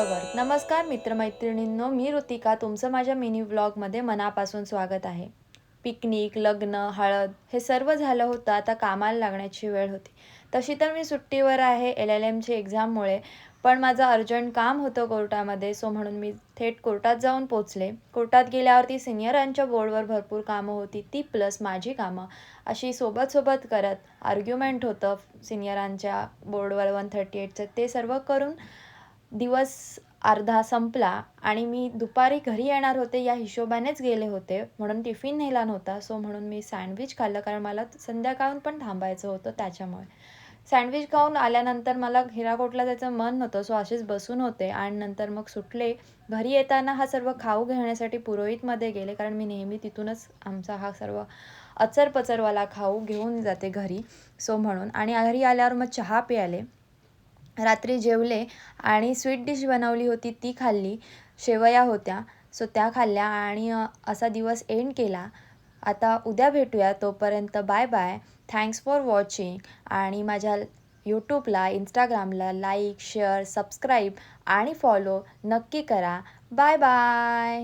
Work. नमस्कार मित्रमैत्रिणींनो, मी ऋतिका तुमचं माझ्या मिनी व्लॉगमध्ये मनापासून स्वागत आहे. पिकनिक, लग्न, हळद हे सर्व झालं होतं. आता कामाला लागण्याची वेळ होती. तशी तर मी सुट्टीवर आहे LLMची एक्झाममुळे, पण माझं अर्जंट काम होतं कोर्टामध्ये, सो म्हणून मी थेट कोर्टात जाऊन पोहोचले. कोर्टात गेल्यावरती सिनियरांच्या बोर्डवर भरपूर कामं होती, ती प्लस माझी कामं अशी सोबत-सोबत करत आर्ग्युमेंट होतं सिनियरांच्या बोर्डवर 138चं. ते सर्व करून दिवस अर्धा संपला आणि मी दुपारी घरी येणार होते या हिशोबानेच गेले होते. म्हणून टिफिन नेला नव्हता. सो म्हणून मी सँडविच खाल्लं कारण मला संध्याकाळून पण थांबायचं होतं त्याच्यामुळे. सँडविच खाऊन आल्यानंतर मला हिराकोटला जायचं मन नव्हतं. सो असेच बसून होते आणि नंतर मग सुटले. घरी येताना हा सर्व खाऊ घेण्यासाठी पुरोहितमध्ये गेले कारण मी नेहमी तिथूनच आमचा हा सर्व अचरपचरवाला खाऊ घेऊन जाते घरी. सो म्हणून आणि घरी आल्यावर मग चहा प्यायले. रात्री जेवले आणि स्वीट डिश बनवली होती ती खाल्ली. शेवया होत्या, सो त्या खाल्ल्या आणि असा दिवस एंड केला. आता उद्या भेटूया. तोपर्यंत bye bye. Thanks for watching आणि माझ्या यूट्यूबला, इंस्टाग्रामला लाईक, शेअर, सबस्क्राईब आणि फॉलो नक्की करा. Bye bye.